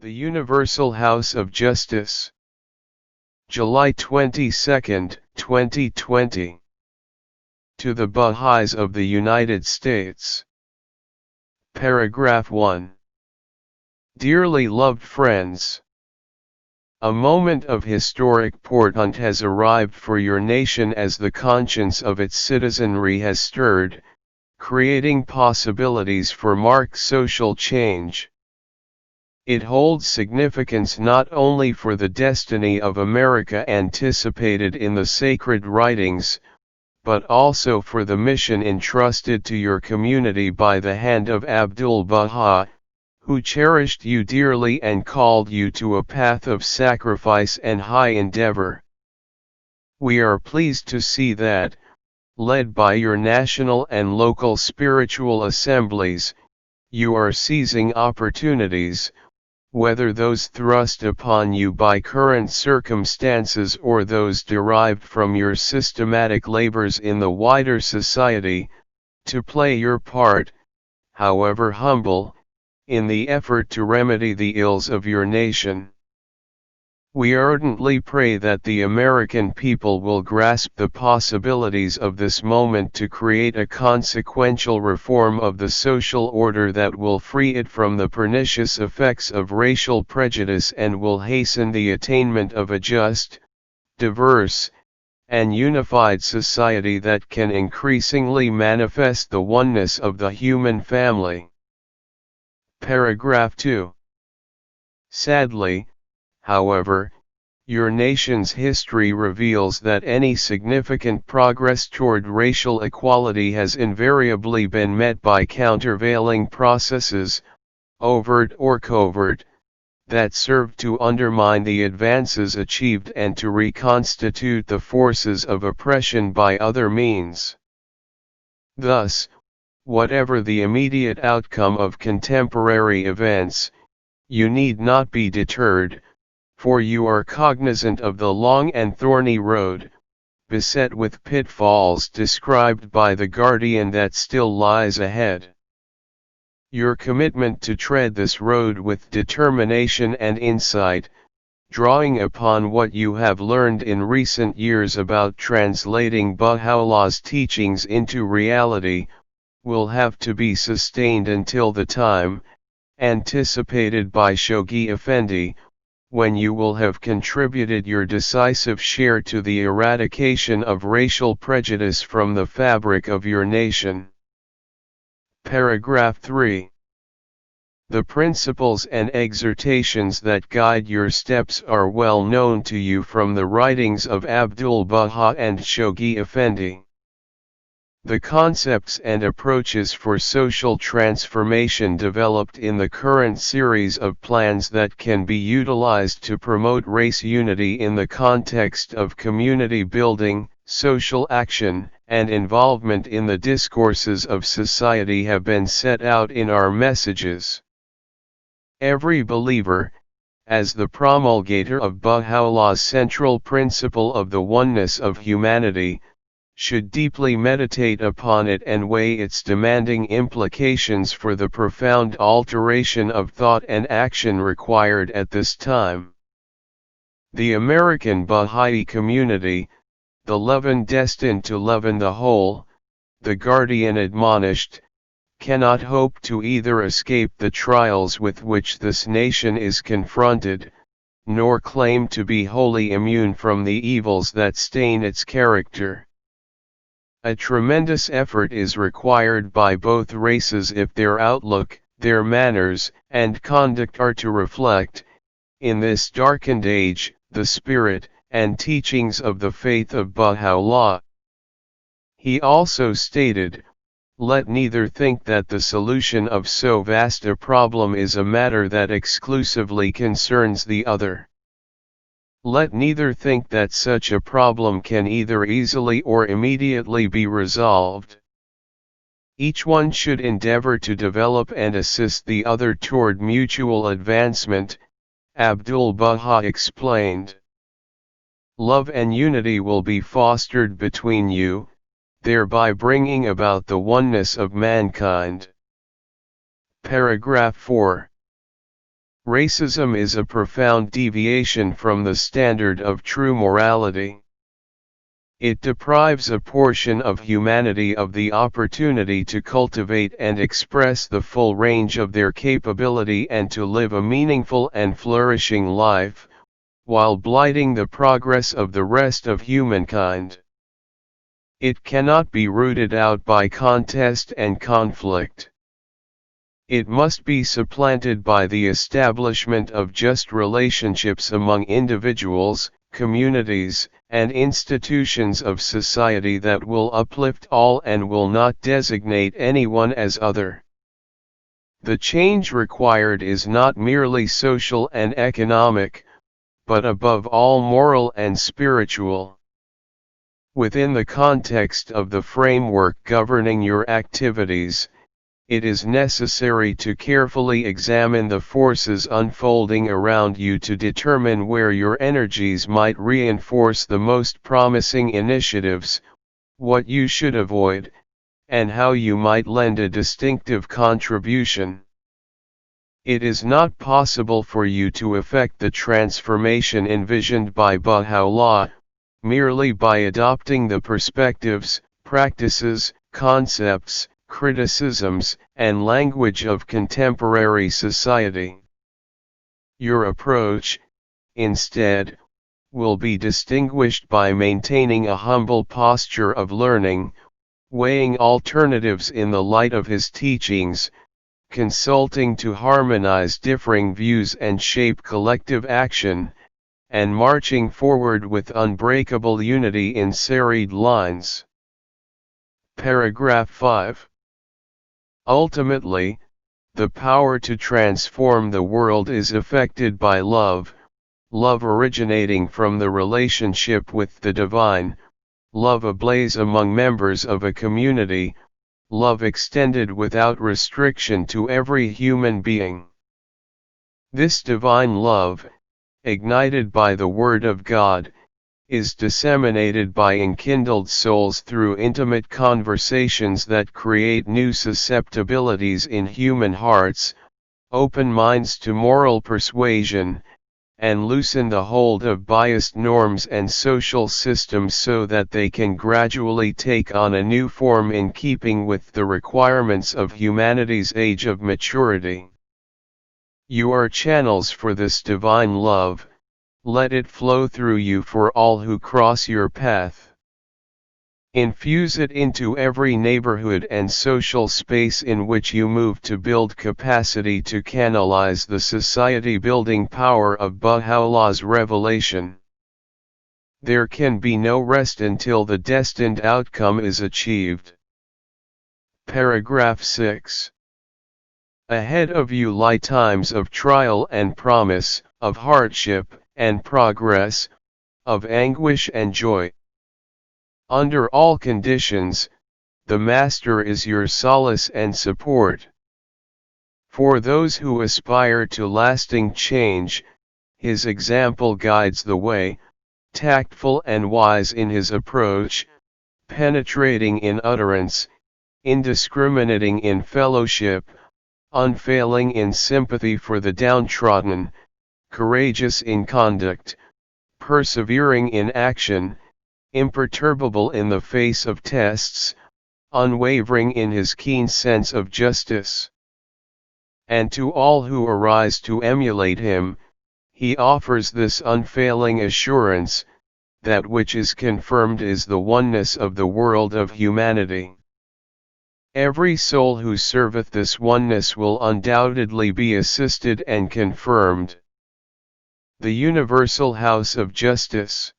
The Universal House of Justice. July 22, 2020. To the Baha'is of the United States. Paragraph 1. Dearly loved friends. A moment of historic portent has arrived for your nation as the conscience of its citizenry has stirred, creating possibilities for marked social change. It holds significance not only for the destiny of America anticipated in the sacred writings, but also for the mission entrusted to your community by the hand of Abdul-Baha, who cherished you dearly and called you to a path of sacrifice and high endeavor. We are pleased to see that, led by your national and local spiritual assemblies, you are seizing opportunities, whether those thrust upon you by current circumstances or those derived from your systematic labors in the wider society, to play your part, however humble, in the effort to remedy the ills of your nation. We ardently pray that the American people will grasp the possibilities of this moment to create a consequential reform of the social order that will free it from the pernicious effects of racial prejudice and will hasten the attainment of a just, diverse, and unified society that can increasingly manifest the oneness of the human family. Paragraph 2. Sadly, however, your nation's history reveals that any significant progress toward racial equality has invariably been met by countervailing processes, overt or covert, that serve to undermine the advances achieved and to reconstitute the forces of oppression by other means. Thus, whatever the immediate outcome of contemporary events, you need not be deterred, for you are cognizant of the long and thorny road, beset with pitfalls described by the Guardian that still lies ahead. Your commitment to tread this road with determination and insight, drawing upon what you have learned in recent years about translating Baha'u'llah's teachings into reality, will have to be sustained until the time, anticipated by Shoghi Effendi, when you will have contributed your decisive share to the eradication of racial prejudice from the fabric of your nation. Paragraph 3. The principles and exhortations that guide your steps are well known to you from the writings of Abdul-Baha and Shoghi Effendi. The concepts and approaches for social transformation developed in the current series of plans that can be utilized to promote race unity in the context of community building, social action, and involvement in the discourses of society have been set out in our messages. Every believer, as the promulgator of Baha'u'llah's central principle of the oneness of humanity, should deeply meditate upon it and weigh its demanding implications for the profound alteration of thought and action required at this time. The American Baha'i community, the leaven destined to leaven the whole, the Guardian admonished, cannot hope to either escape the trials with which this nation is confronted, nor claim to be wholly immune from the evils that stain its character. A tremendous effort is required by both races if their outlook, their manners, and conduct are to reflect, in this darkened age, the spirit and teachings of the faith of Baha'u'llah. He also stated, "Let neither think that the solution of so vast a problem is a matter that exclusively concerns the other. Let neither think that such a problem can either easily or immediately be resolved. Each one should endeavor to develop and assist the other toward mutual advancement," Abdul-Baha explained. Love and unity will be fostered between you, thereby bringing about the oneness of mankind. Paragraph 4. Racism is a profound deviation from the standard of true morality. It deprives a portion of humanity of the opportunity to cultivate and express the full range of their capability and to live a meaningful and flourishing life, while blighting the progress of the rest of humankind. It cannot be rooted out by contest and conflict. It must be supplanted by the establishment of just relationships among individuals, communities, and institutions of society that will uplift all and will not designate anyone as other. The change required is not merely social and economic, but above all moral and spiritual. Within the context of the framework governing your activities, it is necessary to carefully examine the forces unfolding around you to determine where your energies might reinforce the most promising initiatives, what you should avoid, and how you might lend a distinctive contribution. It is not possible for you to effect the transformation envisioned by Baha'u'llah, merely by adopting the perspectives, practices, concepts, criticisms, and language of contemporary society. Your approach, instead, will be distinguished by maintaining a humble posture of learning, weighing alternatives in the light of his teachings, consulting to harmonize differing views and shape collective action, and marching forward with unbreakable unity in serried lines. Paragraph 5. Ultimately, the power to transform the world is effected by love, love originating from the relationship with the divine, love ablaze among members of a community, love extended without restriction to every human being. This divine love, ignited by the Word of God, is disseminated by enkindled souls through intimate conversations that create new susceptibilities in human hearts, open minds to moral persuasion, and loosen the hold of biased norms and social systems so that they can gradually take on a new form in keeping with the requirements of humanity's age of maturity. You are channels for this divine love. Let it flow through you for all who cross your path. Infuse it into every neighborhood and social space in which you move to build capacity to canalize the society-building power of Baha'u'llah's revelation. There can be no rest until the destined outcome is achieved. Paragraph 6. Ahead of you lie times of trial and promise, of hardship and progress, of anguish and joy. Under all conditions, the Master is your solace and support. For those who aspire to lasting change, his example guides the way, tactful and wise in his approach, penetrating in utterance, indiscriminating in fellowship, unfailing in sympathy for the downtrodden, courageous in conduct, persevering in action, imperturbable in the face of tests, unwavering in his keen sense of justice. And to all who arise to emulate him, he offers this unfailing assurance, that which is confirmed is the oneness of the world of humanity. Every soul who serveth this oneness will undoubtedly be assisted and confirmed. The Universal House of Justice.